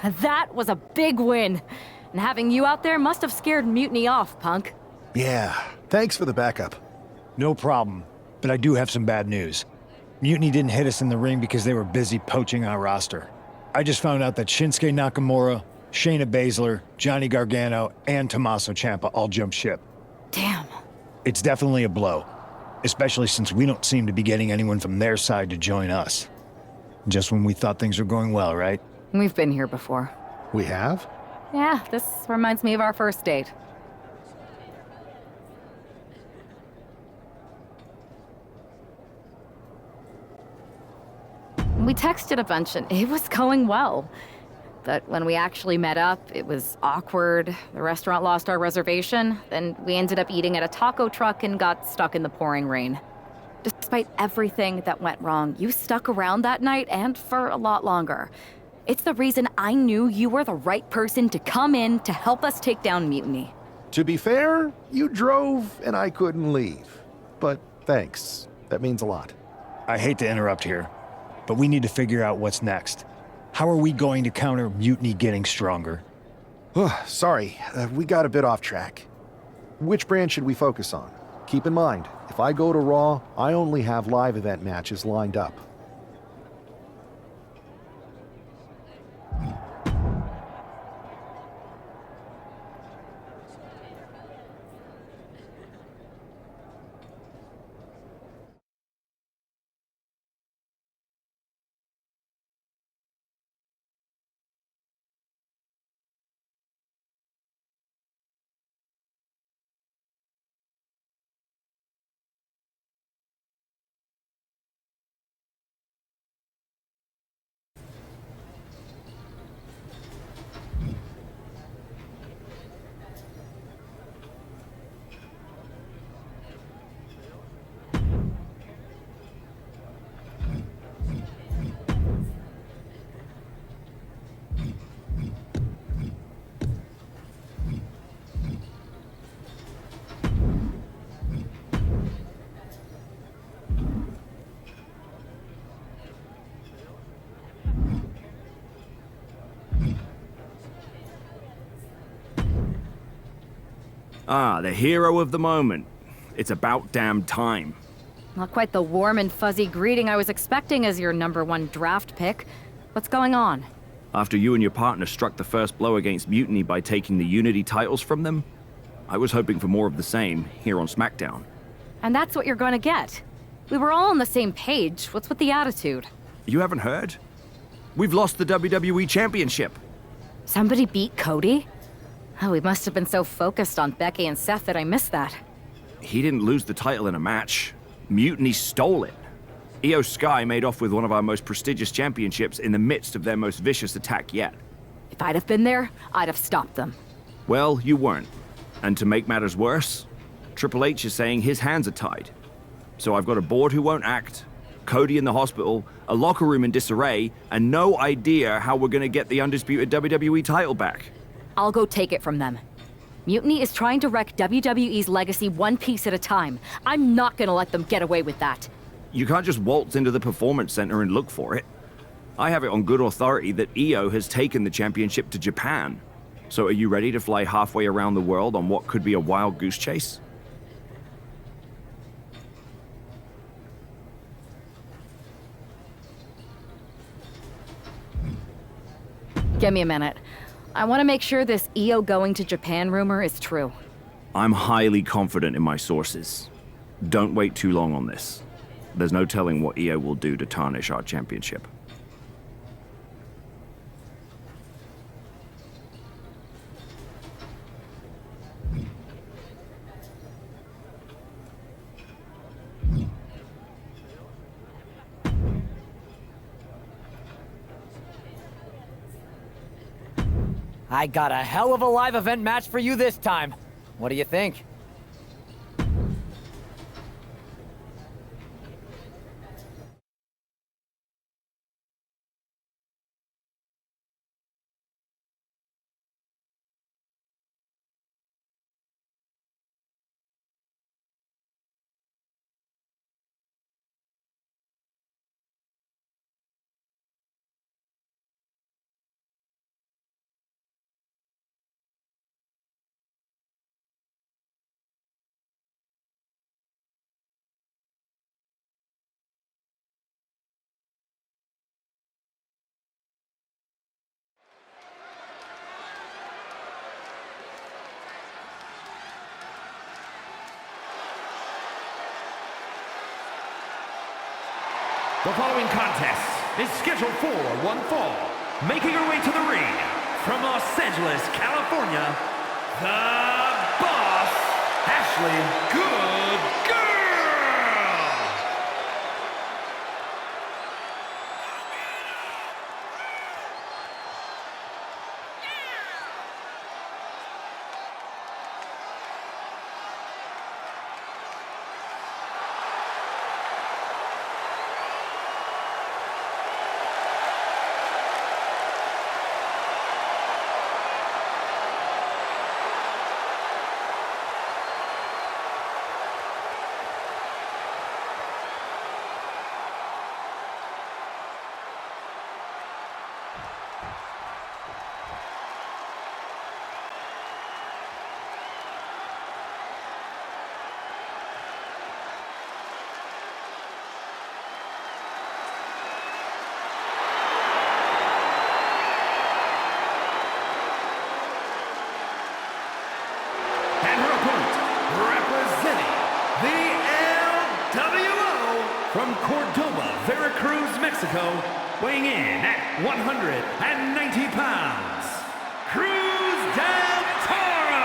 That was a big win. And having you out there must have scared Mutiny off, punk. Yeah, thanks for the backup. No problem, but I do have some bad news. Mutiny didn't hit us in the ring because they were busy poaching our roster. I just found out that Shinsuke Nakamura, Shayna Baszler, Johnny Gargano, and Tommaso Ciampa all jumped ship. Damn. It's definitely a blow, especially since we don't seem to be getting anyone from their side to join us. Just when we thought things were going well, right? We've been here before. We have? Yeah, this reminds me of our first date. We texted a bunch and it was going well. But when we actually met up, it was awkward. The restaurant lost our reservation. Then we ended up eating at a taco truck and got stuck in the pouring rain. Despite everything that went wrong, you stuck around that night and for a lot longer. It's the reason I knew you were the right person to come in to help us take down Mutiny. To be fair, you drove and I couldn't leave. But thanks. That means a lot. I hate to interrupt here, but we need to figure out what's next. How are we going to counter Mutiny getting stronger? Sorry, we got a bit off track. Which brand should we focus on? Keep in mind, if I go to Raw, I only have live event matches lined up. Ah, the hero of the moment. It's about damn time. Not quite the warm and fuzzy greeting I was expecting as your #1 draft pick. What's going on? After you and your partner struck the first blow against Mutiny by taking the Unity titles from them, I was hoping for more of the same here on SmackDown. And that's what you're gonna get. We were all on the same page. What's with the attitude? You haven't heard? We've lost the WWE Championship. Somebody beat Cody? Oh, we must have been so focused on Becky and Seth that I missed that. He didn't lose the title in a match. Mutiny stole it. Io Sky made off with one of our most prestigious championships in the midst of their most vicious attack yet. If I'd have been there, I'd have stopped them. Well, you weren't. And to make matters worse, Triple H is saying his hands are tied. So I've got a board who won't act, Cody in the hospital, a locker room in disarray, and no idea how we're gonna get the undisputed WWE title back. I'll go take it from them. Mutiny is trying to wreck WWE's legacy one piece at a time. I'm not gonna let them get away with that. You can't just waltz into the Performance Center and look for it. I have it on good authority that Io has taken the championship to Japan. So are you ready to fly halfway around the world on what could be a wild goose chase? Give me a minute. I want to make sure this Io going to Japan rumor is true. I'm highly confident in my sources. Don't wait too long on this. There's no telling what Io will do to tarnish our championship. I got a hell of a live event match for you this time. What do you think? The following contest is scheduled for one fall. Making her way to the ring from Los Angeles, California, the Boss, Ashley Good Girl! And her opponent, representing the LWO from Cordoba, Veracruz, Mexico, weighing in at 190 pounds, Cruz del Toro!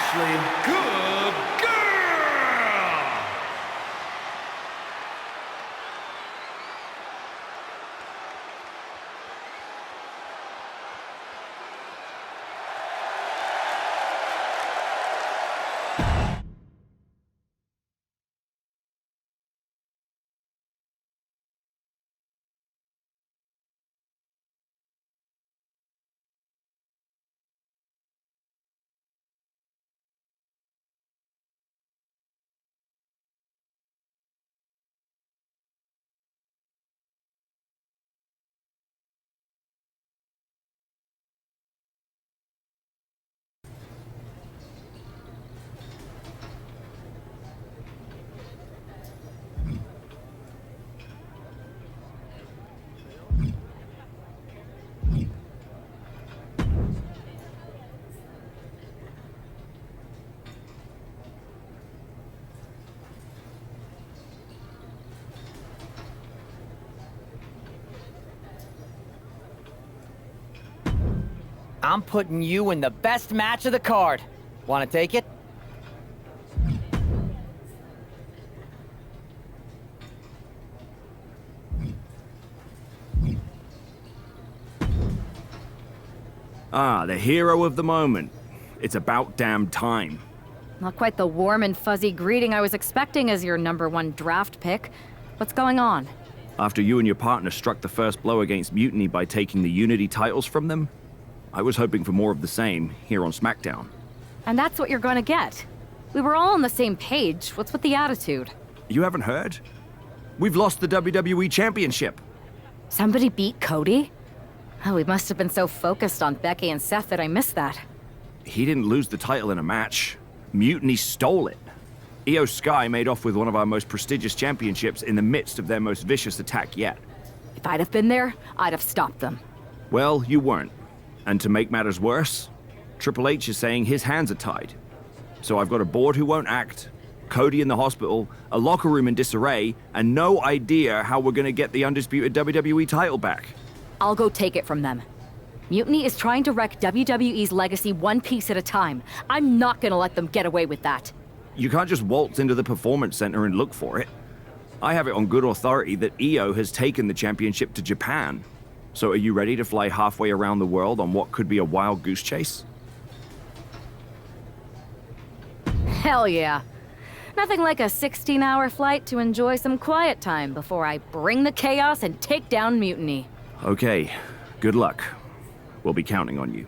Ashley, good girl! I'm putting you in the best match of the card. Want to take it? Ah, the hero of the moment. It's about damn time. Not quite the warm and fuzzy greeting I was expecting as your #1 draft pick. What's going on? After you and your partner struck the first blow against Mutiny by taking the Unity titles from them, I was hoping for more of the same here on SmackDown. And that's what you're going to get. We were all on the same page. What's with the attitude? You haven't heard? We've lost the WWE Championship. Somebody beat Cody? Oh, we must have been so focused on Becky and Seth that I missed that. He didn't lose the title in a match. Mutiny stole it. Io Sky made off with one of our most prestigious championships in the midst of their most vicious attack yet. If I'd have been there, I'd have stopped them. Well, you weren't. And to make matters worse, Triple H is saying his hands are tied. So I've got a board who won't act, Cody in the hospital, a locker room in disarray, and no idea how we're gonna get the undisputed WWE title back. I'll go take it from them. Mutiny is trying to wreck WWE's legacy one piece at a time. I'm not gonna let them get away with that. You can't just waltz into the Performance Center and look for it. I have it on good authority that Io has taken the championship to Japan. So are you ready to fly halfway around the world on what could be a wild goose chase? Hell yeah. Nothing like a 16-hour flight to enjoy some quiet time before I bring the chaos and take down Mutiny. Okay, good luck. We'll be counting on you.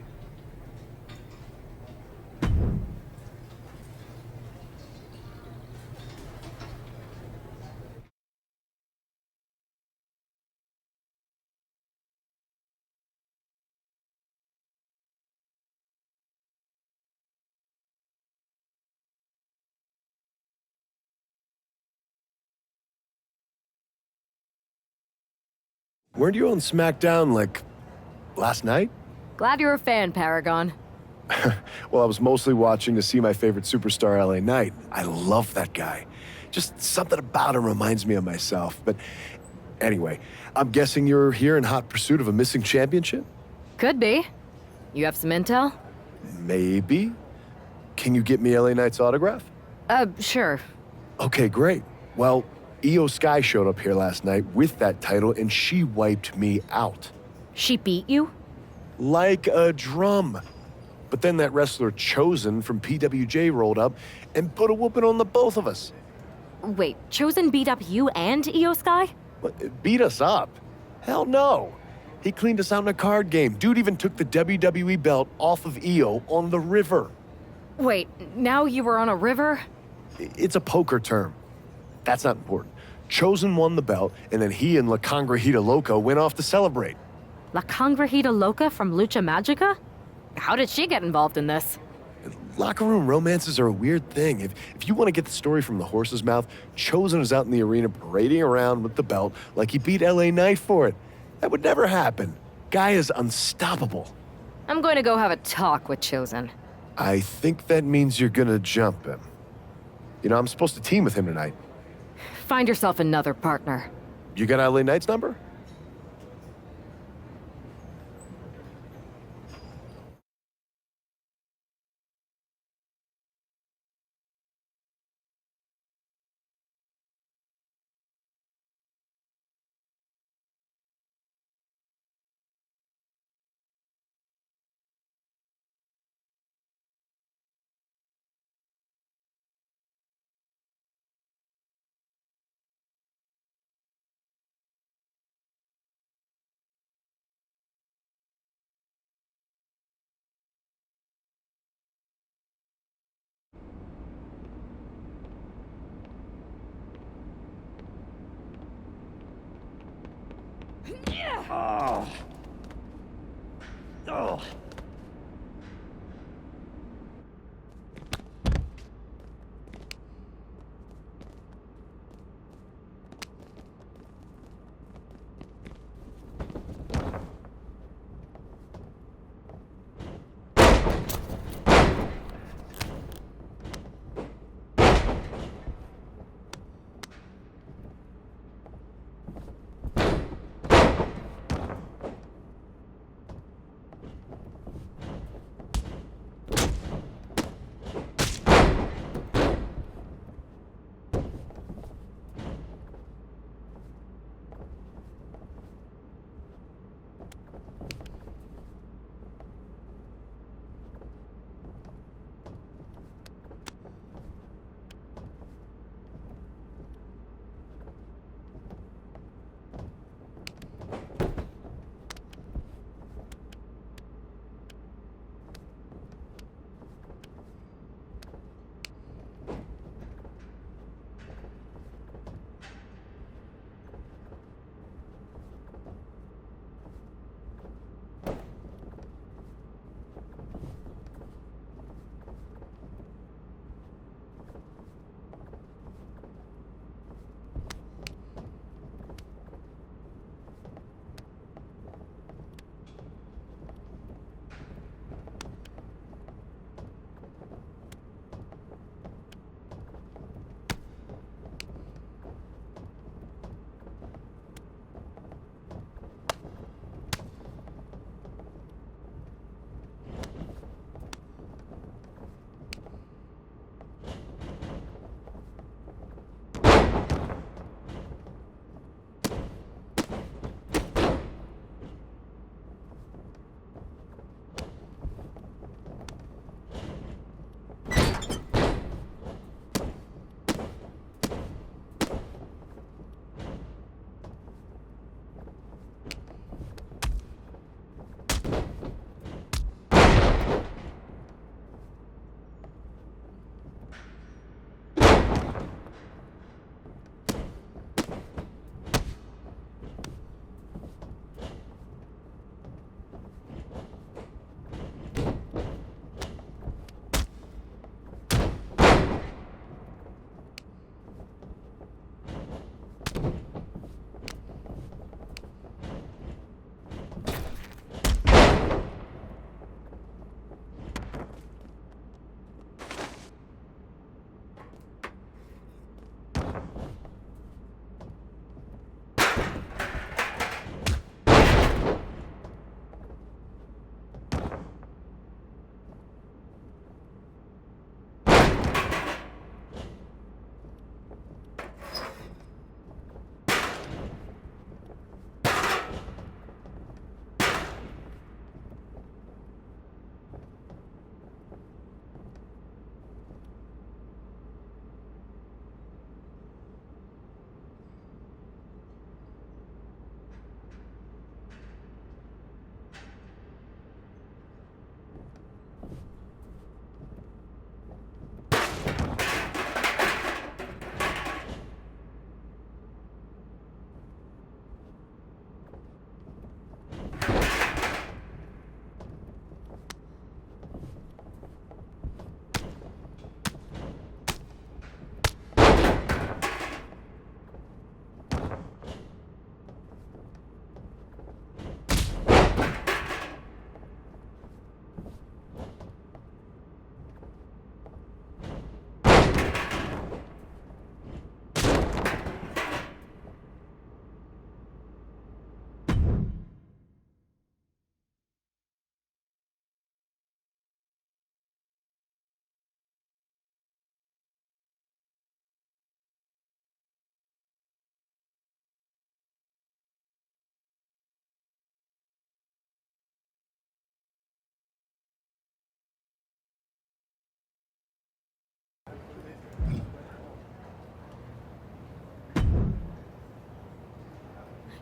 Weren't you on SmackDown, like, last night? Glad you're a fan, Paragon. Well, I was mostly watching to see my favorite superstar, LA Knight. I love that guy. Just something about him reminds me of myself. But anyway, I'm guessing you're here in hot pursuit of a missing championship? Could be. You have some intel? Maybe. Can you get me LA Knight's autograph? Sure. Okay, great. Well, Io Sky showed up here last night with that title, and she wiped me out. She beat you? Like a drum. But then that wrestler Chosen from PWJ rolled up and put a whooping on the both of us. Wait, Chosen beat up you and Io Sky? What, beat us up? Hell no. He cleaned us out in a card game. Dude even took the WWE belt off of Io on the river. Wait, now you were on a river? It's a poker term. That's not important. Chosen won the belt, and then he and La Congrejita Loca went off to celebrate. La Congrejita Loca from Lucha Magica? How did she get involved in this? Locker room romances are a weird thing. If you want to get the story from the horse's mouth, Chosen was out in the arena parading around with the belt like he beat LA Knight for it. That would never happen. Guy is unstoppable. I'm going to go have a talk with Chosen. I think that means you're gonna jump him. You know, I'm supposed to team with him tonight. Find yourself another partner. You got LA Knight's number?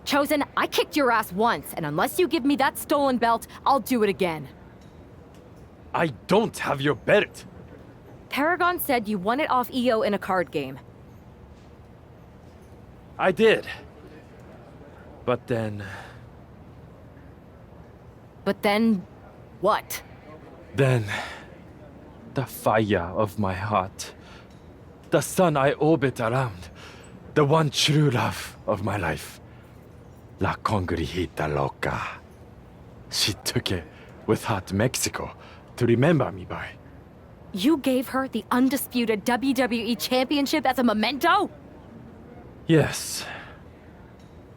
Chosen, I kicked your ass once, and unless you give me that stolen belt, I'll do it again. I don't have your belt. Paragon said you won it off EO in a card game. I did. But then, But then, what? Then, the fire of my heart, the sun I orbit around, the one true love of my life, La Congregita Loca. She took it with her to Mexico to remember me by. You gave her the undisputed WWE Championship as a memento? Yes.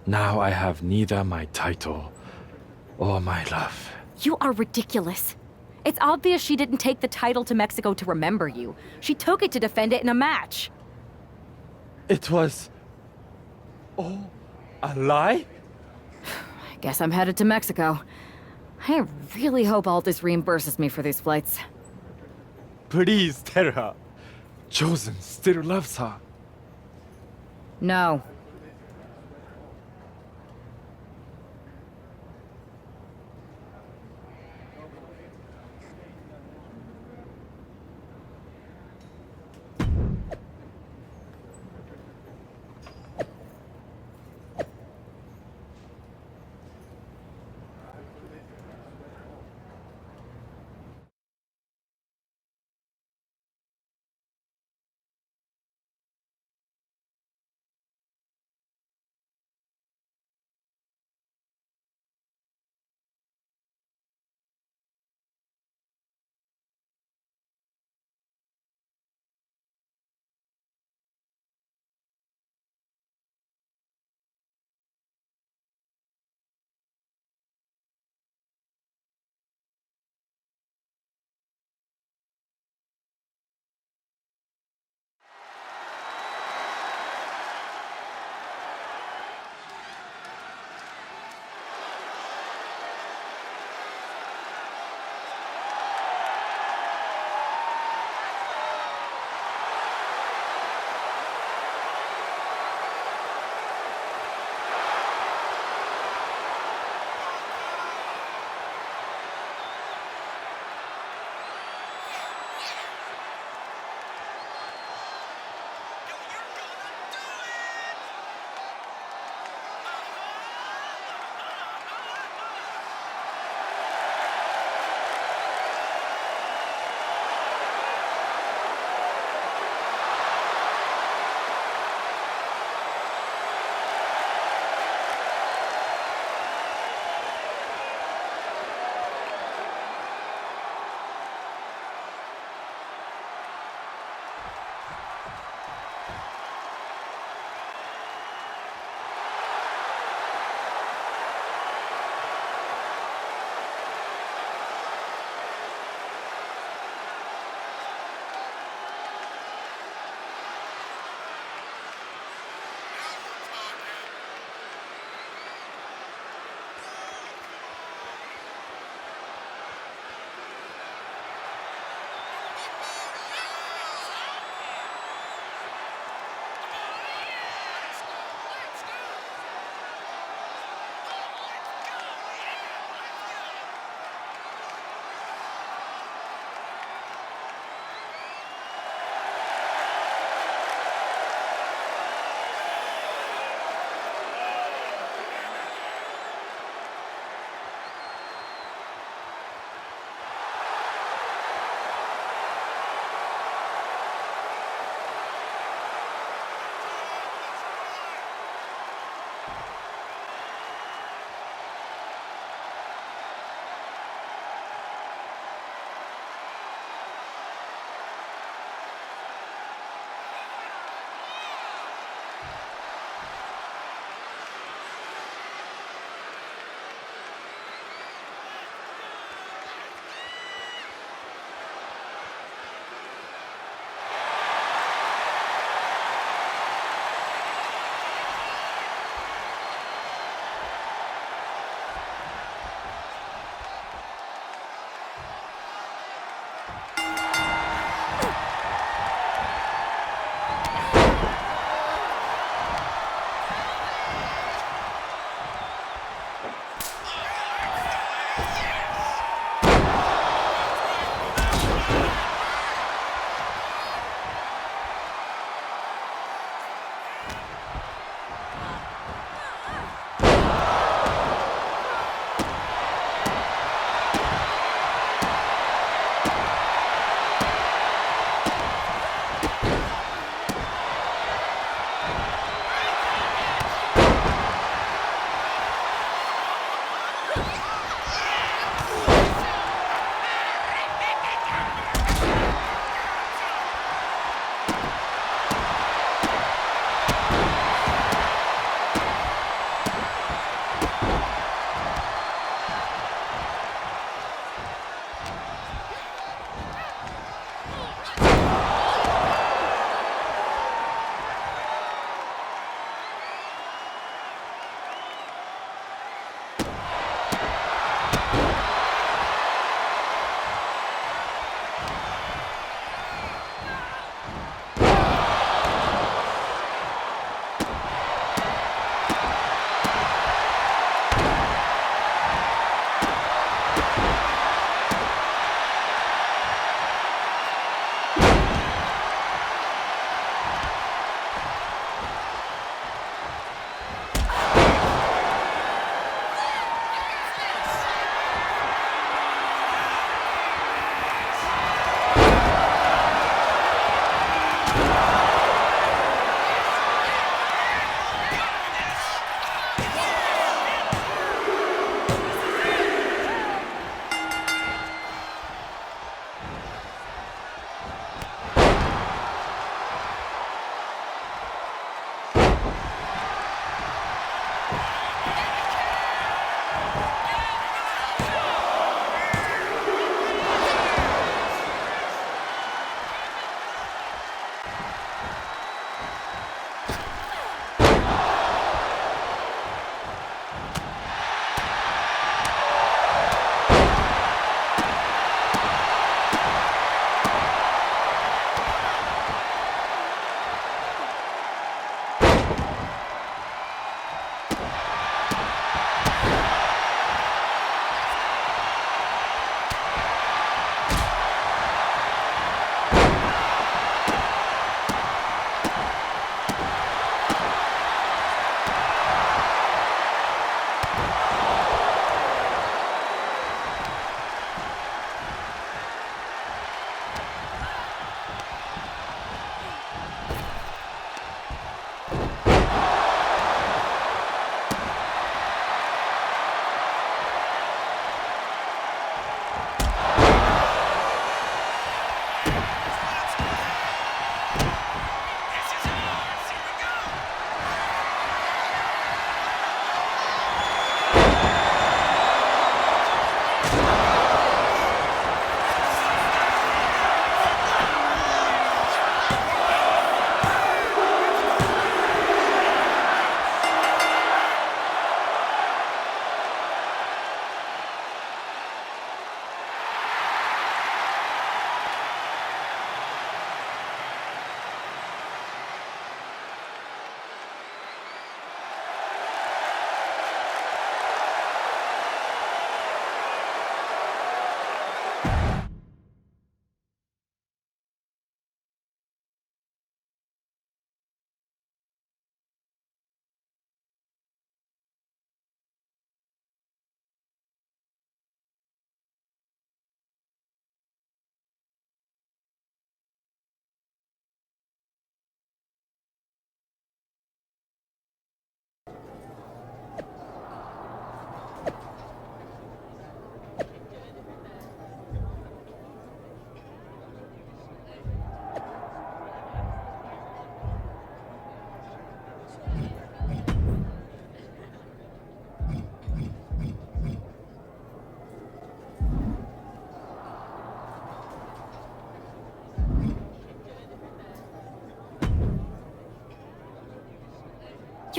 Now I have neither my title or my love. You are ridiculous. It's obvious she didn't take the title to Mexico to remember you. She took it to defend it in a match. It was... Oh, a lie? I guess I'm headed to Mexico. I really hope Aldous reimburses me for these flights. Please tell her. Chosen still loves her. No.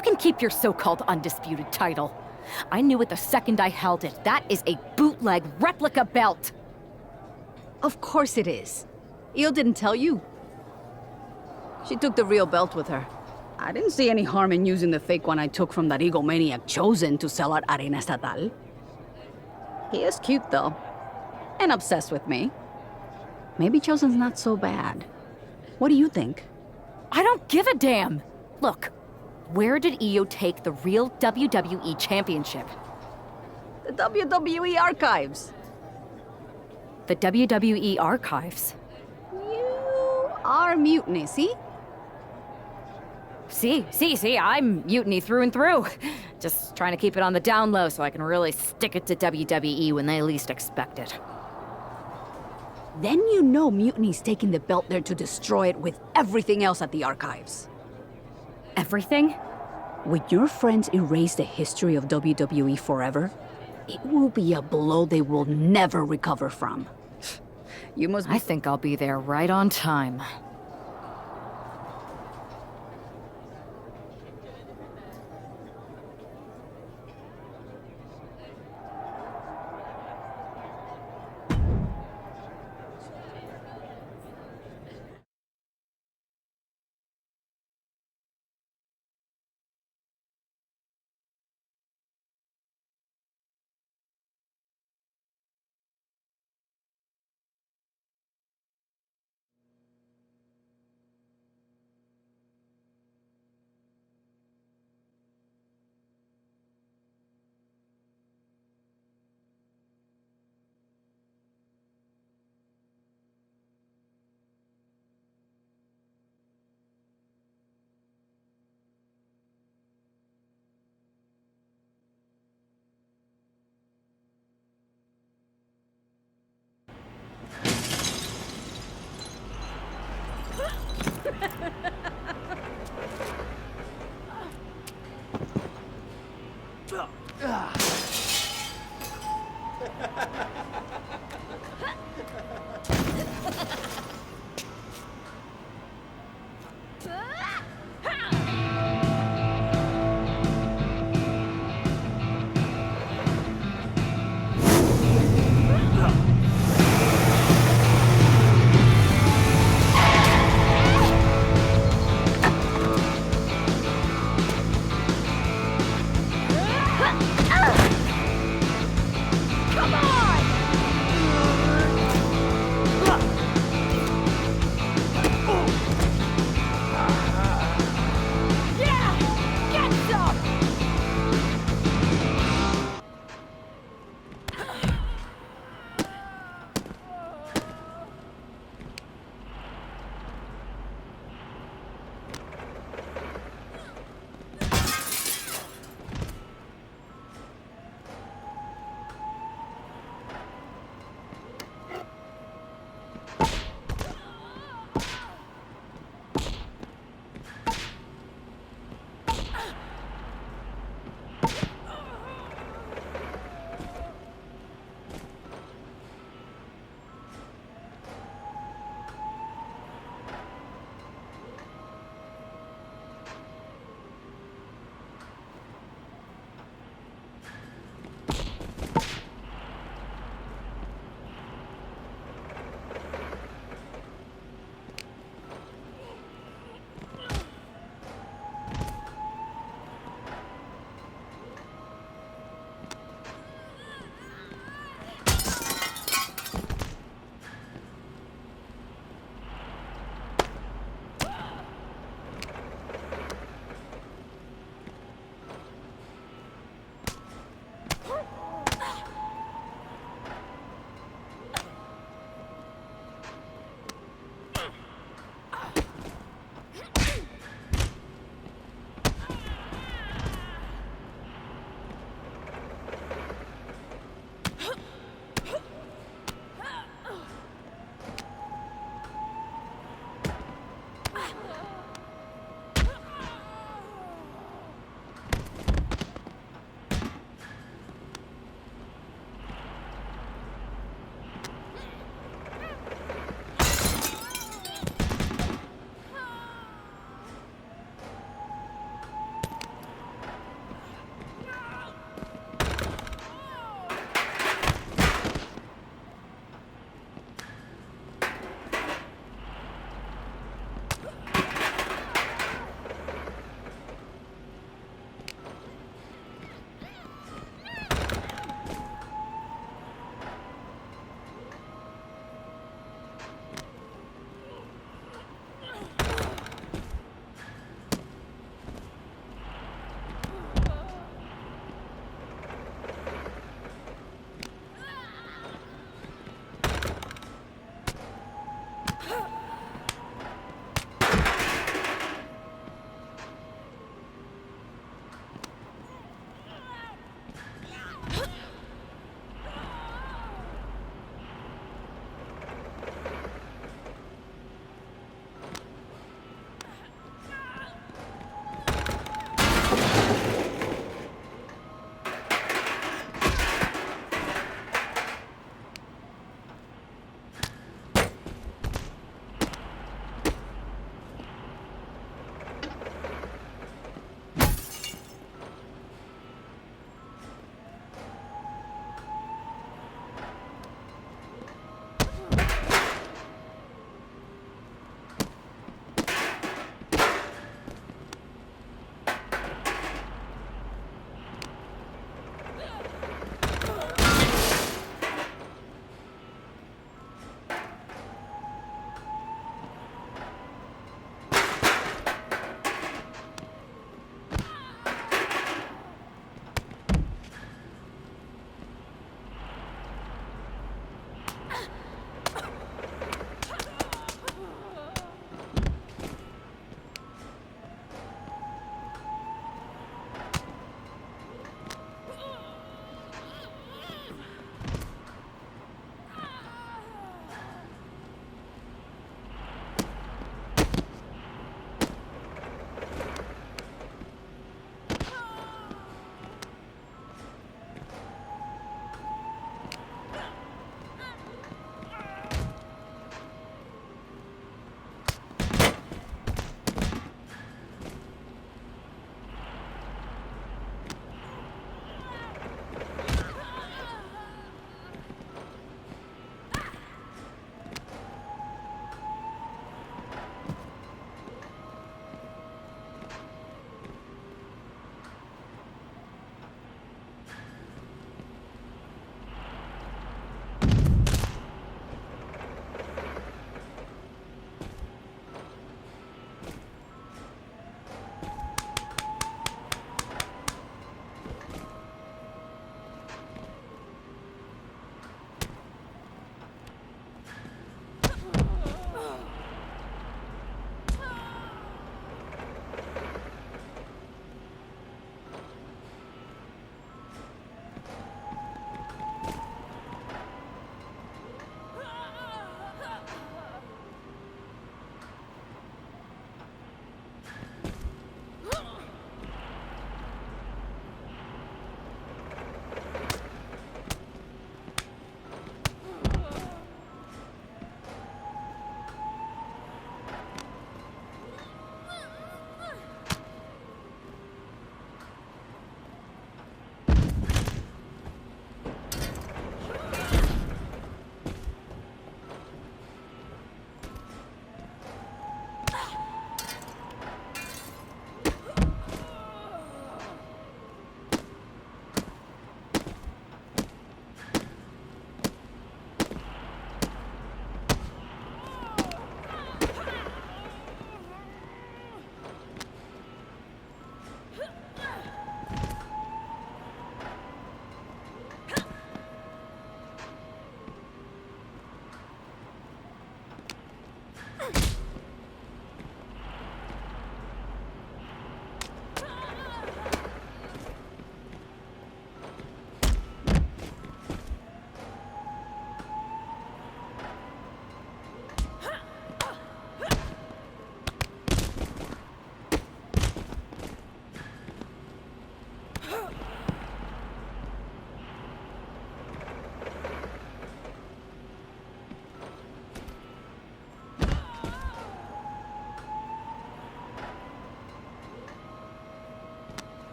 You can keep your so-called undisputed title. I knew it the second I held it. That is a bootleg replica belt. Of course it is. Io didn't tell you. She took the real belt with her. I didn't see any harm in using the fake one I took from that egomaniac Chosen to sell at Arena Estatal. He is cute, though. And obsessed with me. Maybe Chosen's not so bad. What do you think? I don't give a damn. Look, where did Io take the real WWE Championship? The WWE archives. The WWE Archives. You are Mutiny, see? See, I'm mutiny through and through. Just trying to keep it on the down low so I can really stick it to WWE when they least expect it. Then you know Mutiny's taking the belt there to destroy it with everything else at the archives. Everything? When your friends erase the history of WWE forever, it will be a blow they will never recover from. You must be... I think I'll be there right on time.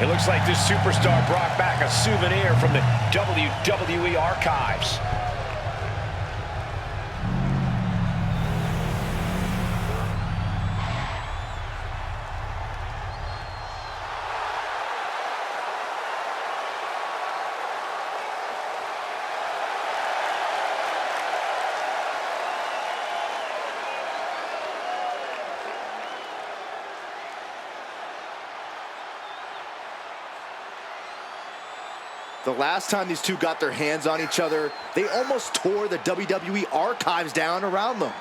It looks like this superstar brought back a souvenir from the WWE archives. The last time these two got their hands on each other, they almost tore the WWE archives down around them.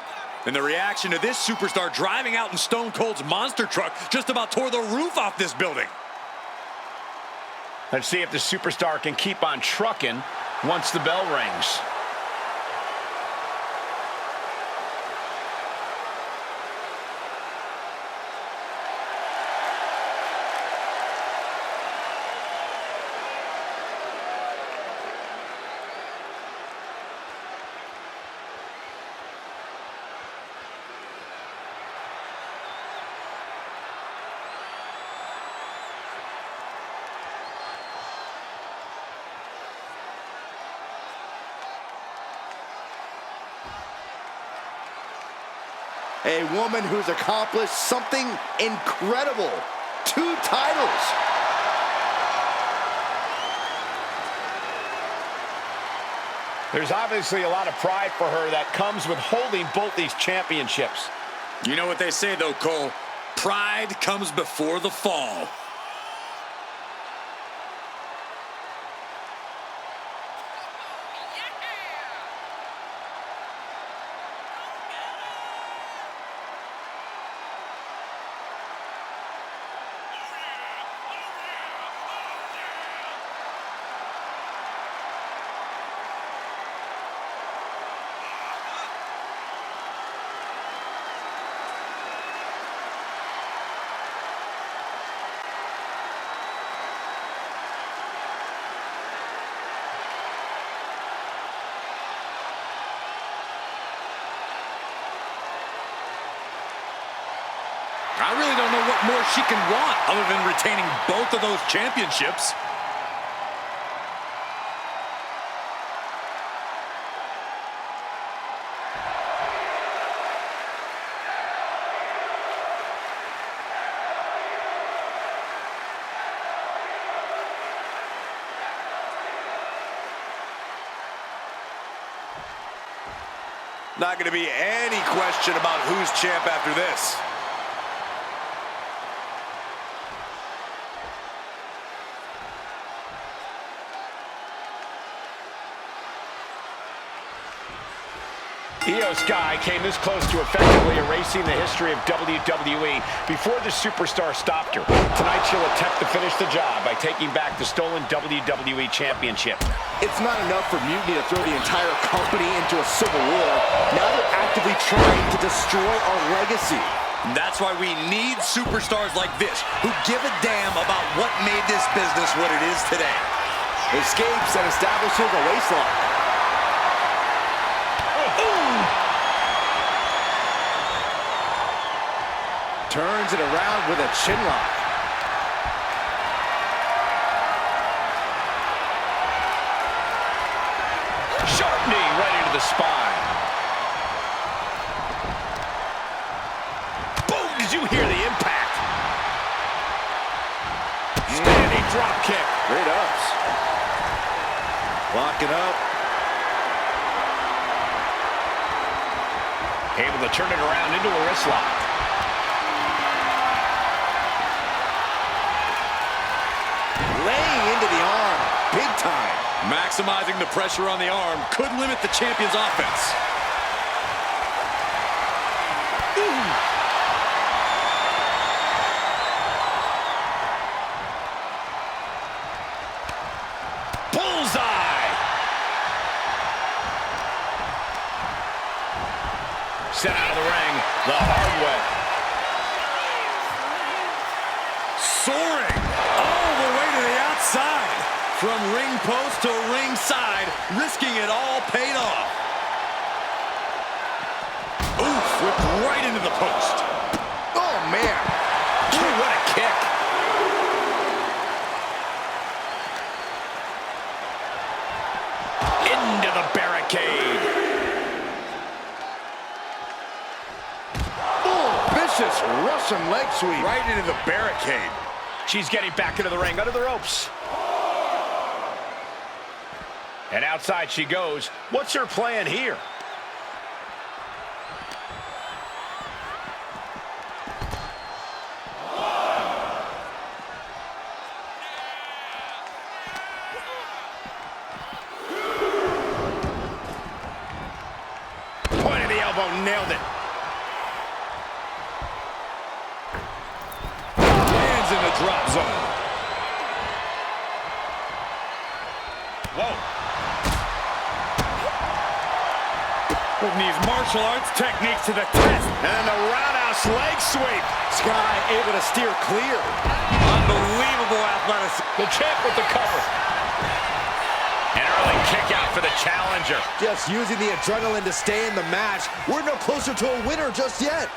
And the reaction to this superstar driving out in Stone Cold's monster truck just about tore the roof off this building. Let's see if the superstar can keep on trucking once the bell rings. A woman who's accomplished something incredible. 2 titles. There's obviously a lot of pride for her that comes with holding both these championships. You know what they say, though, Cole? Pride comes before the fall. I really don't know what more she can want other than retaining both of those championships. Not going to be any question about who's champ after this. Io Sky came this close to effectively erasing the history of WWE before the superstar stopped her. Tonight she'll attempt to finish the job by taking back the stolen WWE Championship. It's not enough for Mutiny to throw the entire company into a civil war. Now they're actively trying to destroy our legacy. That's why we need superstars like this, who give a damn about what made this business what it is today. Escapes and establishes a waistline. Turns it around with a chin lock. Sharp knee right into the spine. Boom! Did you hear the impact? Standing drop kick. Great ups. Locking up. Able to turn it around into a wrist lock. Laying into the arm. Big time. Maximizing the pressure on the arm could limit the champion's offense. Bullseye! Sent out of the ring the hard way. Soaring all the way to the outside. From ring post to ringside, risking it all paid off. Oof, whipped right into the post. Oh, man. Ooh, what a kick. Russian leg sweep. Right into the barricade. She's getting back into the ring, under the ropes. And outside she goes. What's her plan here? Point of the elbow, nailed it. Hands in the drop zone. Whoa. Putting these martial arts techniques to the test. And the roundhouse leg sweep. Sky able to steer clear. Unbelievable athleticism. The champ with the cover. An early kick out for the challenger. Just using the adrenaline to stay in the match. We're no closer to a winner just yet.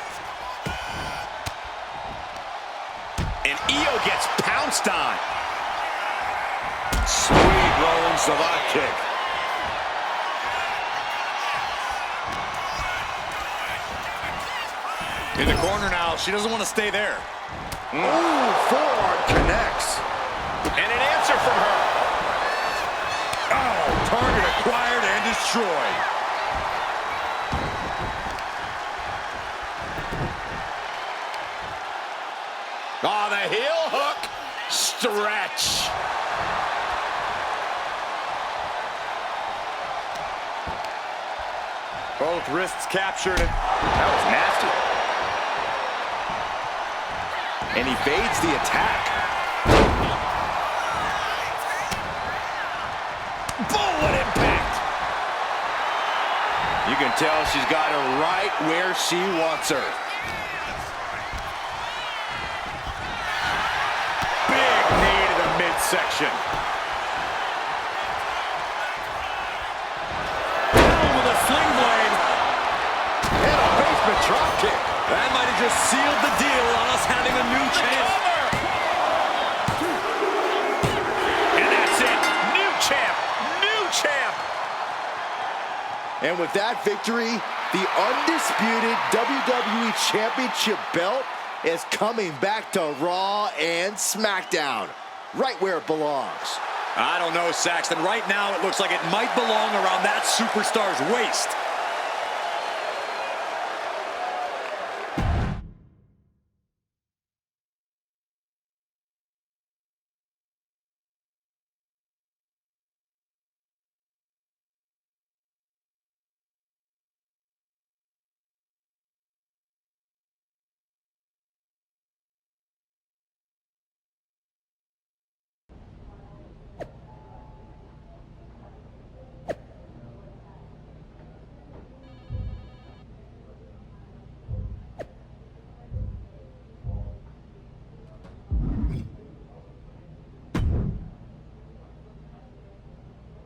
And Io gets pounced on. Sweet rolling savate kick. In the corner now. She doesn't want to stay there. Ooh, forearm connects. And an answer from her. Oh, target acquired and destroyed. Oh, the heel hook. Stretch. Both wrists captured. That was nasty. And he evades the attack. Bullet impact. You can tell she's got her right where she wants her. Big knee to the midsection. Down with a sling blade. And a basement drop kick. That might have just sealed the deal on us having a new champ. And that's it. New champ. New champ. And with that victory, the undisputed WWE Championship belt is coming back to Raw and SmackDown, right where it belongs. I don't know, Saxton. Right now, it looks like it might belong around that superstar's waist.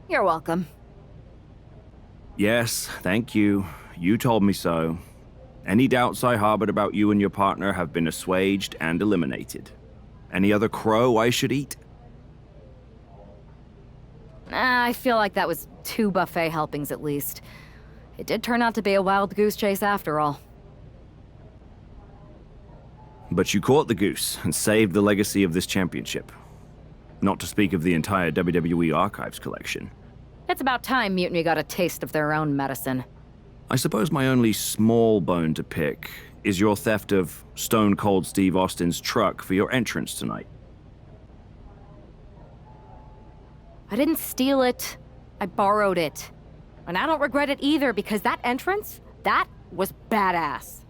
You're welcome. Yes, thank you. You told me so. Any doubts I harbored about you and your partner have been assuaged and eliminated. Any other crow I should eat? I feel like that was 2 buffet helpings at least. It did turn out to be a wild goose chase after all. But you caught the goose and saved the legacy of this championship. Not to speak of the entire WWE Archives collection. It's about time Mutiny got a taste of their own medicine. I suppose my only small bone to pick is your theft of Stone Cold Steve Austin's truck for your entrance tonight. I didn't steal it. I borrowed it. And I don't regret it either, because that entrance, that was badass.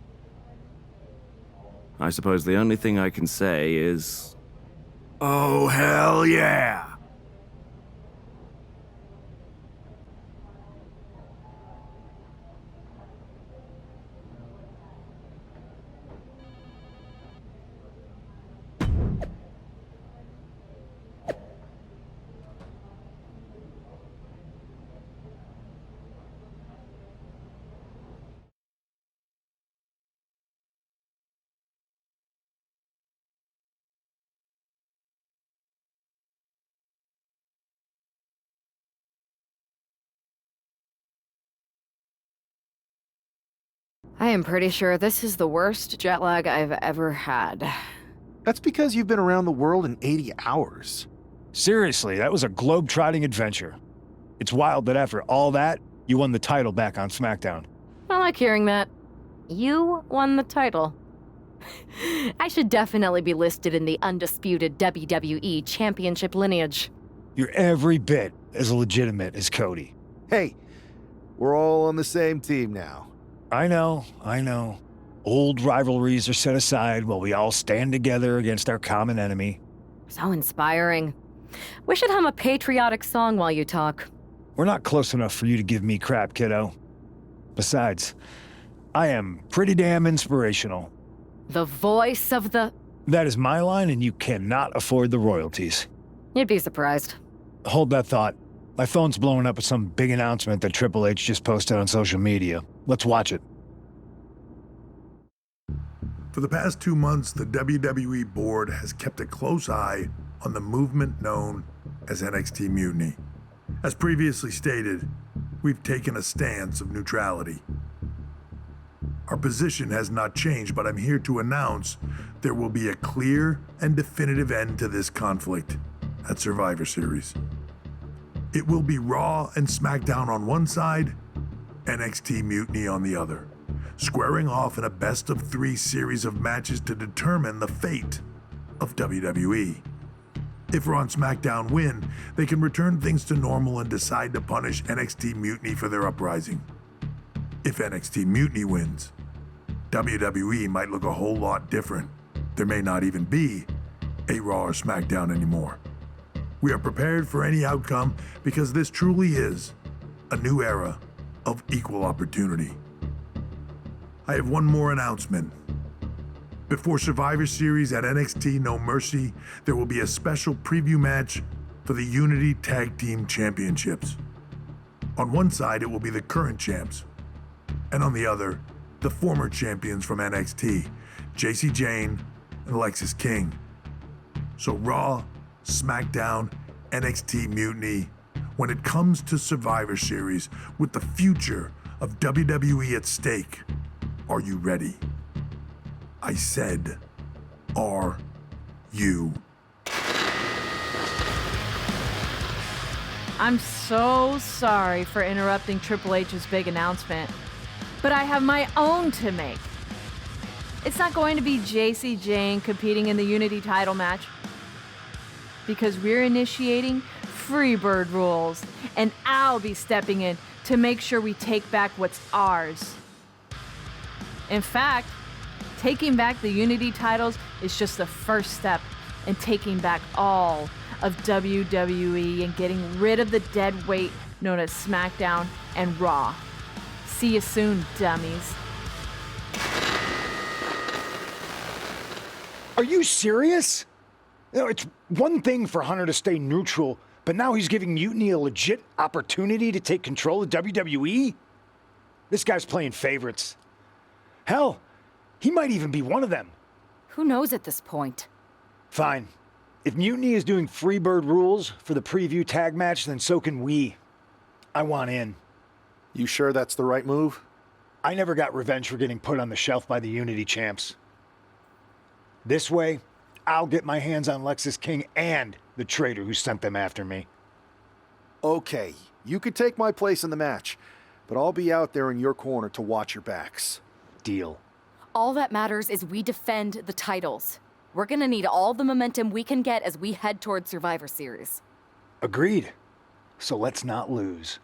I suppose the only thing I can say is... oh, hell yeah! I am pretty sure this is the worst jet lag I've ever had. That's because you've been around the world in 80 hours. Seriously, that was a globe-trotting adventure. It's wild that after all that, you won the title back on SmackDown. I like hearing that. You won the title. I should definitely be listed in the undisputed WWE Championship lineage. You're every bit as legitimate as Cody. Hey, we're all on the same team now. I know. Old rivalries are set aside while we all stand together against our common enemy. So inspiring. We should hum a patriotic song while you talk. We're not close enough for you to give me crap, kiddo. Besides, I am pretty damn inspirational. The voice of the... That is my line, and you cannot afford the royalties. You'd be surprised. Hold that thought. My phone's blowing up with some big announcement that Triple H just posted on social media. Let's watch it. For the past 2 months, the WWE board has kept a close eye on the movement known as NXT Mutiny. As previously stated, we've taken a stance of neutrality. Our position has not changed, but I'm here to announce there will be a clear and definitive end to this conflict at Survivor Series. It will be Raw and SmackDown on one side, NXT Mutiny on the other, squaring off in a best-of-3 series of matches to determine the fate of WWE. If Raw and SmackDown win, they can return things to normal and decide to punish NXT Mutiny for their uprising. If NXT Mutiny wins, WWE might look a whole lot different. There may not even be a Raw or SmackDown anymore. We are prepared for any outcome because this truly is a new era of equal opportunity. I have one more announcement. Before Survivor Series at NXT No Mercy, there will be a special preview match for the Unity Tag Team Championships. On one side, it will be the current champs, and on the other, the former champions from NXT, Jacy Jayne and Alexis King. So Raw, SmackDown, NXT Mutiny, when it comes to Survivor Series with the future of WWE at stake, are you ready? I said, are you? I'm so sorry for interrupting Triple H's big announcement, but I have my own to make. It's not going to be Jacy Jayne competing in the Unity title match, because we're initiating Freebird rules, and I'll be stepping in to make sure we take back what's ours. In fact, taking back the Unity titles is just the first step in taking back all of WWE and getting rid of the dead weight known as SmackDown and Raw. See you soon, dummies. Are you serious? You know, it's one thing for Hunter to stay neutral, but now he's giving Mutiny a legit opportunity to take control of WWE? This guy's playing favorites. Hell, he might even be one of them. Who knows at this point? Fine. If Mutiny is doing Freebird rules for the preview tag match, then so can we. I want in. You sure that's the right move? I never got revenge for getting put on the shelf by the Unity champs. This way, I'll get my hands on Alexis King and the traitor who sent them after me. Okay, you could take my place in the match, but I'll be out there in your corner to watch your backs. Deal. All that matters is we defend the titles. We're gonna need all the momentum we can get as we head toward Survivor Series. Agreed. So let's not lose.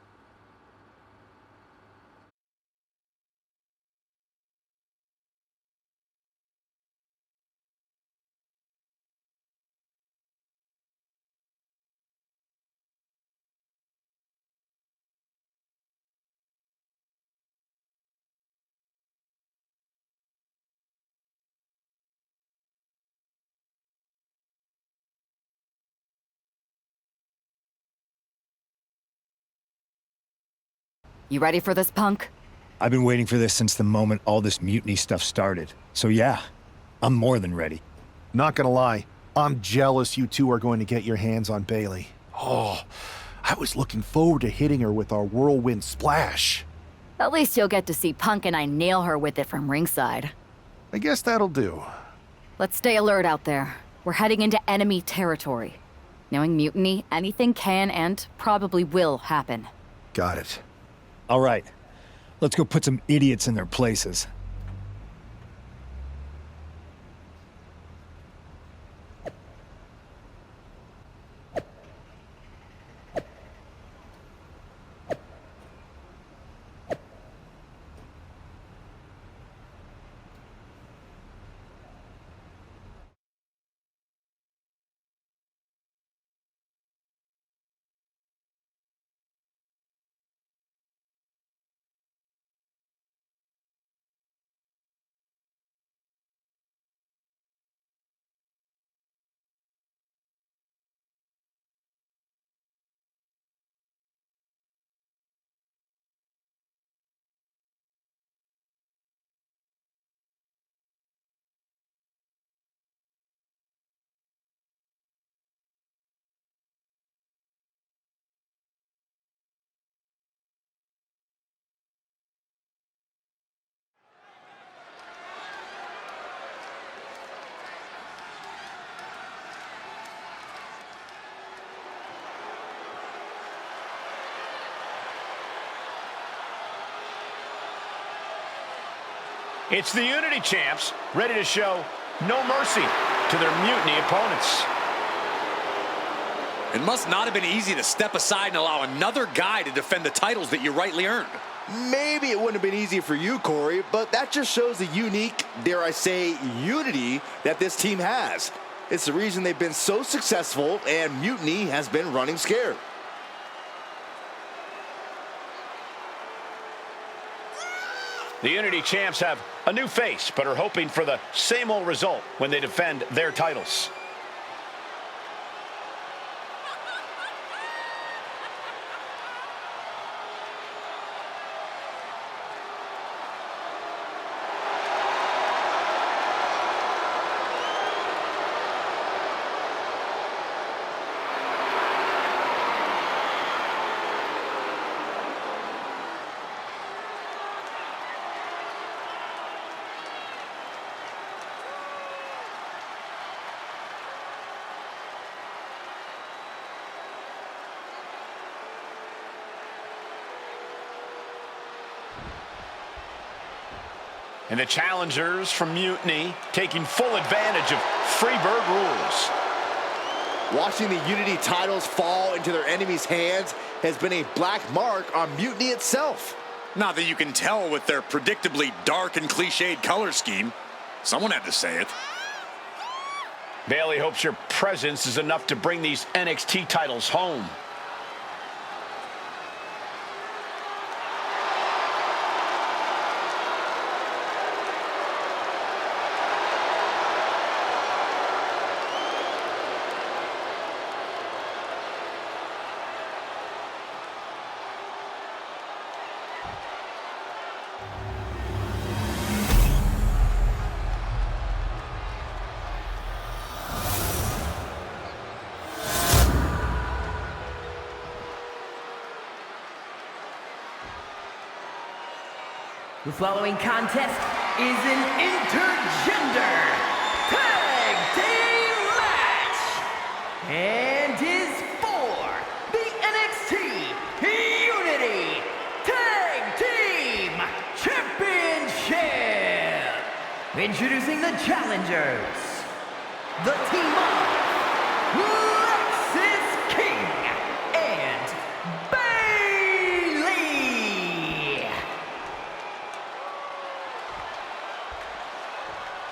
You ready for this, punk? I've been waiting for this since the moment all this mutiny stuff started. So yeah, I'm more than ready. Not gonna lie, I'm jealous you two are going to get your hands on Bayley. Oh, I was looking forward to hitting her with our whirlwind splash. At least you'll get to see Punk and I nail her with it from ringside. I guess that'll do. Let's stay alert out there. We're heading into enemy territory. Knowing Mutiny, anything can and probably will happen. Got it. All right. Let's go put some idiots in their places. It's the Unity Champs, ready to show no mercy to their Mutiny opponents. It must not have been easy to step aside and allow another guy to defend the titles that you rightly earned. Maybe it wouldn't have been easy for you, Corey, but that just shows the unique, dare I say, unity that this team has. It's the reason they've been so successful, and Mutiny has been running scared. The Unity Champs have a new face, but are hoping for the same old result when they defend their titles. And the challengers from Mutiny taking full advantage of Freebird rules. Watching the Unity titles fall into their enemies' hands has been a black mark on Mutiny itself. Not that you can tell with their predictably dark and cliched color scheme. Someone had to say it. Bailey hopes your presence is enough to bring these NXT titles home. The following contest is an intergender tag team match and is for the NXT Unity Tag Team Championship. Introducing the challengers, the team of Lexis King and Bailey.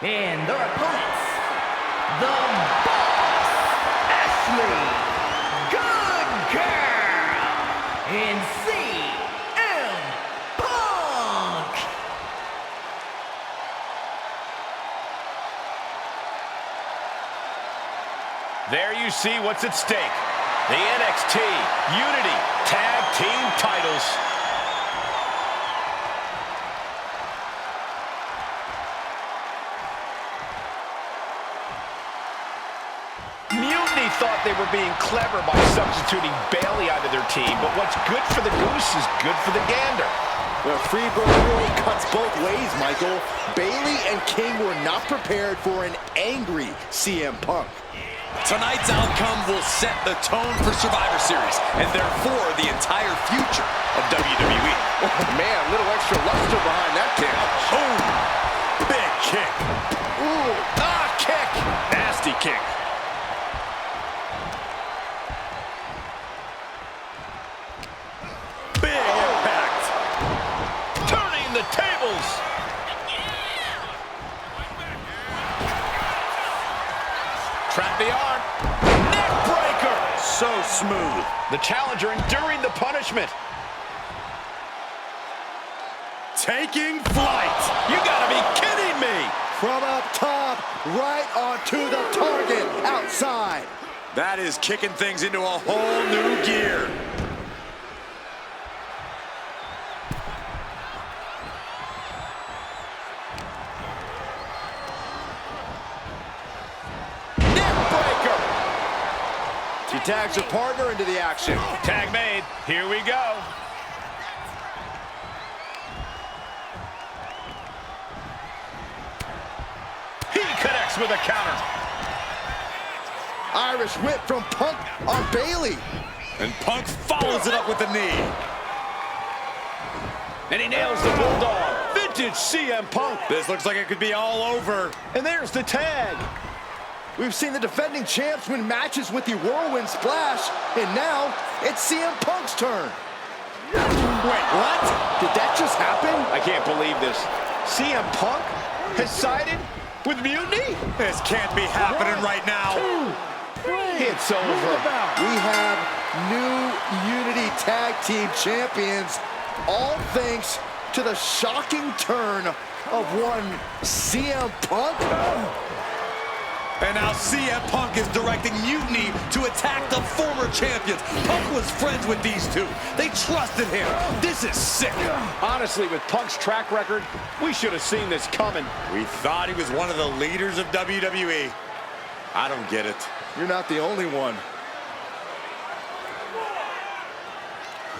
And their opponents, the Boss, Ashley, Good Girl, and CM Punk. There you see what's at stake. The NXT Unity Tag Team titles. Mutiny thought they were being clever by substituting Bailey out of their team, but what's good for the goose is good for the gander. The Freebird really cuts both ways, Michael. Bailey and King were not prepared for an angry CM Punk. Tonight's outcome will set the tone for Survivor Series, and therefore the entire future of WWE. Oh, man, a little extra luster behind that kick. Boom! Big kick. Ooh, kick. Nasty kick. Big impact. Turning the tables. Trap the arm. Neck breaker. So smooth. The challenger enduring the punishment. Taking flight. You gotta be kidding me. From up top, right onto the target, outside. That is kicking things into a whole new gear. She tags her partner into the action. Tag made. Here we go. He connects with a counter. Irish whip from Punk on Bailey. And Punk follows it up with the knee. And he nails the Bulldog. Vintage CM Punk. This looks like it could be all over. And there's the tag. We've seen the defending champs win matches with the Whirlwind Splash, and now it's CM Punk's turn. Wait, what? Did that just happen? I can't believe this. CM Punk has sided with Mutiny? This can't be happening right now. It's over. We have new Unity Tag Team Champions, all thanks to the shocking turn of one CM Punk. And now CM Punk is directing Mutiny to attack the former champions. Punk was friends with these two. They trusted him. This is sick. Honestly, with Punk's track record, we should have seen this coming. We thought he was one of the leaders of WWE. I don't get it. You're not the only one.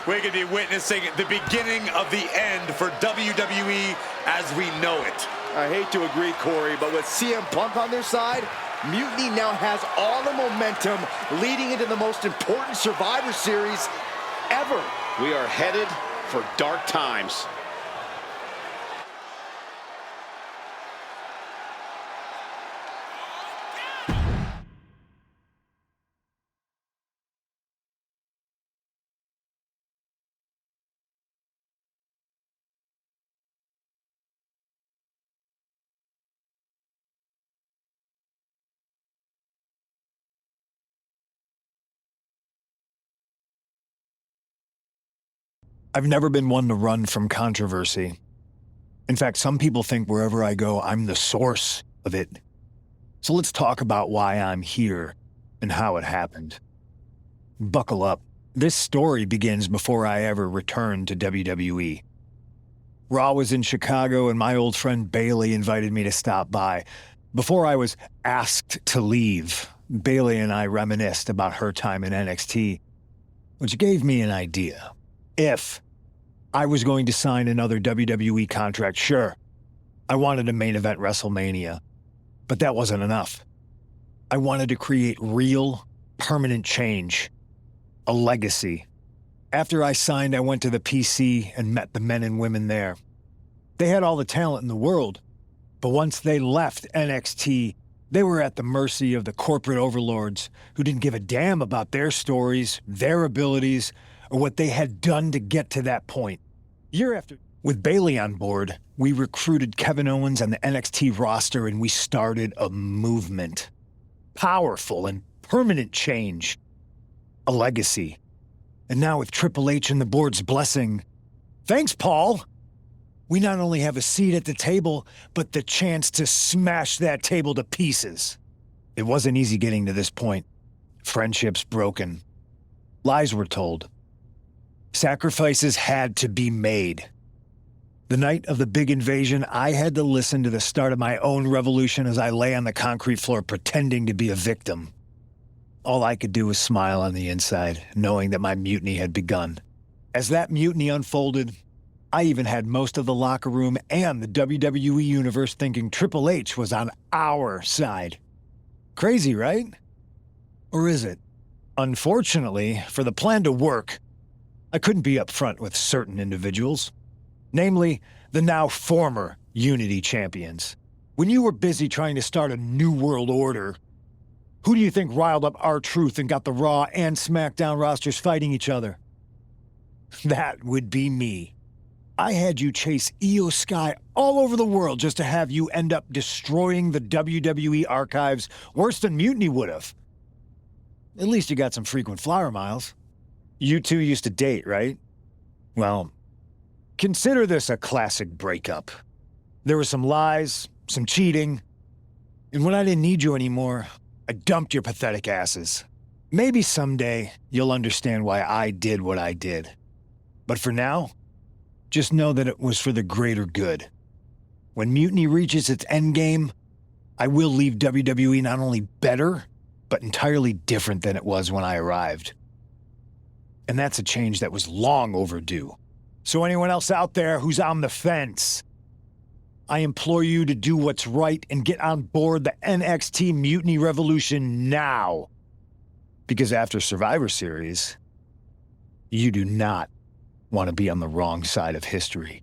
We could be witnessing the beginning of the end for WWE as we know it. I hate to agree, Corey, but with CM Punk on their side, Mutiny now has all the momentum leading into the most important Survivor Series ever. We are headed for dark times. I've never been one to run from controversy. In fact, some people think wherever I go, I'm the source of it. So let's talk about why I'm here and how it happened. Buckle up. This story begins before I ever returned to WWE. Raw was in Chicago and my old friend Bailey invited me to stop by. Before I was asked to leave, Bailey and I reminisced about her time in NXT, which gave me an idea. If I was going to sign another WWE contract, sure, I wanted a main event WrestleMania, but that wasn't enough. I wanted to create real, permanent change, a legacy. After I signed, I went to the PC and met the men and women there. They had all the talent in the world, but once they left NXT, they were at the mercy of the corporate overlords who didn't give a damn about their stories, their abilities, or what they had done to get to that point. Year after, with Bailey on board, we recruited Kevin Owens and the NXT roster and we started a movement. Powerful and permanent change. A legacy. And now with Triple H and the board's blessing, thanks, Paul! We not only have a seat at the table, but the chance to smash that table to pieces. It wasn't easy getting to this point. Friendships broken. Lies were told. Sacrifices had to be made. The night of the big invasion, I had to listen to the start of my own revolution as I lay on the concrete floor pretending to be a victim. All I could do was smile on the inside, knowing that my mutiny had begun. As that mutiny unfolded, I even had most of the locker room and the WWE Universe thinking Triple H was on our side. Crazy, right? Or is it? Unfortunately, for the plan to work, I couldn't be upfront with certain individuals. Namely, the now former Unity champions. When you were busy trying to start a new world order, who do you think riled up R-Truth and got the Raw and SmackDown rosters fighting each other? That would be me. I had you chase Io Sky all over the world just to have you end up destroying the WWE archives worse than Mutiny would have. At least you got some frequent flyer miles. You two used to date, right? Well, consider this a classic breakup. There were some lies, some cheating, and when I didn't need you anymore, I dumped your pathetic asses. Maybe someday you'll understand why I did what I did. But for now, just know that it was for the greater good. When Mutiny reaches its endgame, I will leave WWE not only better, but entirely different than it was when I arrived. And that's a change that was long overdue. So anyone else out there who's on the fence, I implore you to do what's right and get on board the NXT Mutiny Revolution now. Because after Survivor Series, you do not want to be on the wrong side of history.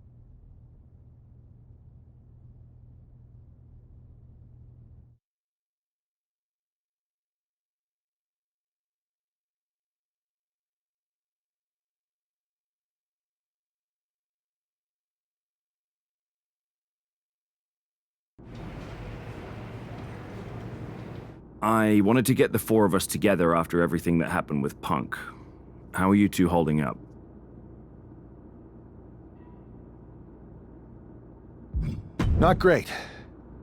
I wanted to get the four of us together after everything that happened with Punk. How are you two holding up? Not great.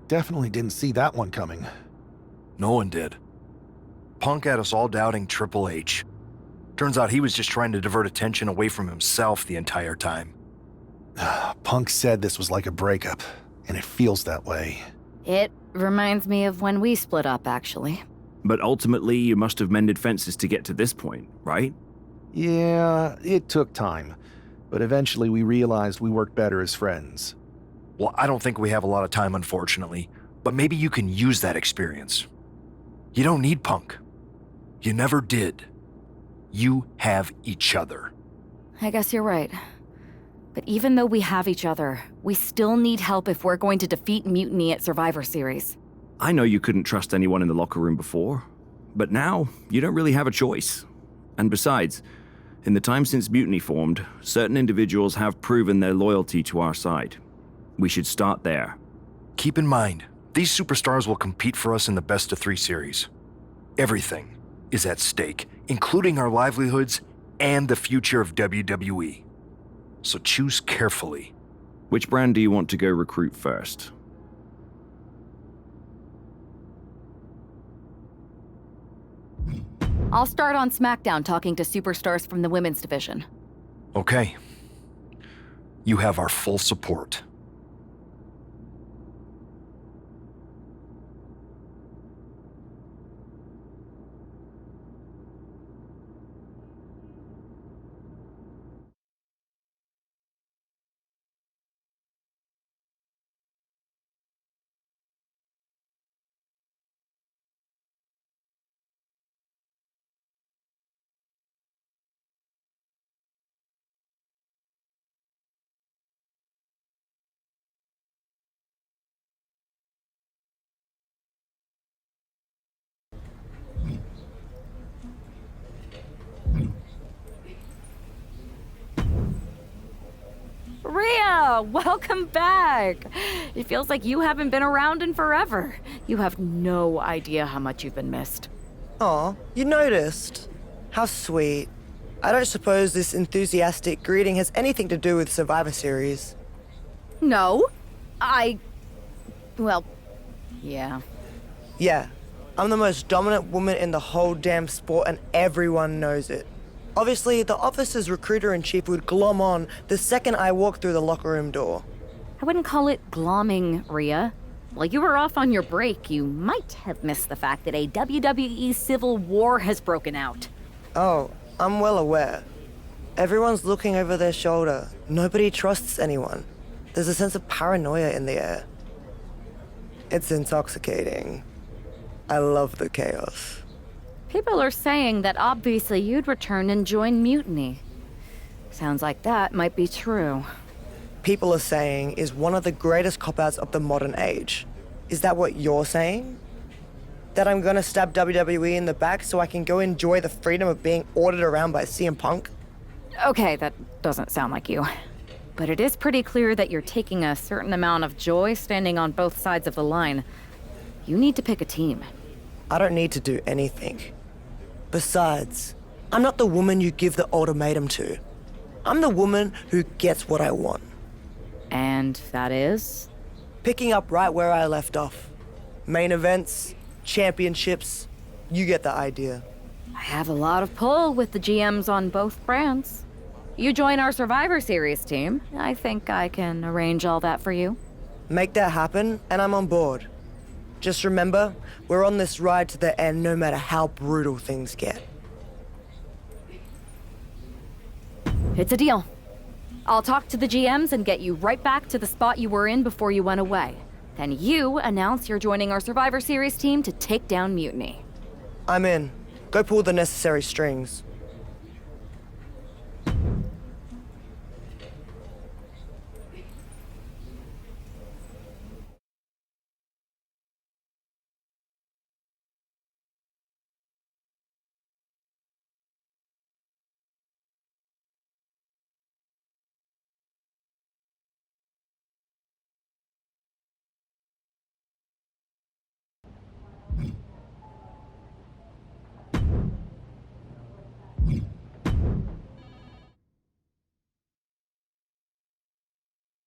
Definitely didn't see that one coming. No one did. Punk had us all doubting Triple H. Turns out he was just trying to divert attention away from himself the entire time. Punk said this was like a breakup, and it feels that way. It reminds me of when we split up, actually. But ultimately, you must have mended fences to get to this point, right? Yeah, it took time. But eventually we realized we worked better as friends. Well, I don't think we have a lot of time, unfortunately. But maybe you can use that experience. You don't need Punk. You never did. You have each other. I guess you're right. But even though we have each other, we still need help if we're going to defeat Mutiny at Survivor Series. I know you couldn't trust anyone in the locker room before, but now you don't really have a choice. And besides, in the time since Mutiny formed, certain individuals have proven their loyalty to our side. We should start there. Keep in mind, these superstars will compete for us in the best-of-3 series. Everything is at stake, including our livelihoods and the future of WWE. So choose carefully. Which brand do you want to go recruit first? I'll start on SmackDown talking to superstars from the women's division. Okay. You have our full support. Rhea, welcome back. It feels like you haven't been around in forever. You have no idea how much you've been missed. Aw, you noticed? How sweet. I don't suppose this enthusiastic greeting has anything to do with Survivor Series. No, well, yeah. Yeah, I'm the most dominant woman in the whole damn sport and everyone knows it. Obviously, the office's recruiter-in-chief would glom on the second I walk through the locker room door. I wouldn't call it glomming, Rhea. While you were off on your break, you might have missed the fact that a WWE civil war has broken out. Oh, I'm well aware. Everyone's looking over their shoulder, Nobody trusts anyone. There's a sense of paranoia in the air. It's intoxicating. I love the chaos. People are saying that obviously you'd return and join Mutiny. Sounds like that might be true. People are saying is one of the greatest cop-outs of the modern age. Is that what you're saying? That I'm gonna stab WWE in the back so I can go enjoy the freedom of being ordered around by CM Punk? Okay, that doesn't sound like you. But it is pretty clear that you're taking a certain amount of joy standing on both sides of the line. You need to pick a team. I don't need to do anything. Besides, I'm not the woman you give the ultimatum to. I'm the woman who gets what I want. And that is? Picking up right where I left off. Main events, championships, you get the idea. I have a lot of pull with the GMs on both brands. You join our Survivor Series team. I think I can arrange all that for you. Make that happen, and I'm on board. Just remember, we're on this ride to the end no matter how brutal things get. It's a deal. I'll talk to the GMs and get you right back to the spot you were in before you went away. Then you announce you're joining our Survivor Series team to take down Mutiny. I'm in. Go pull the necessary strings.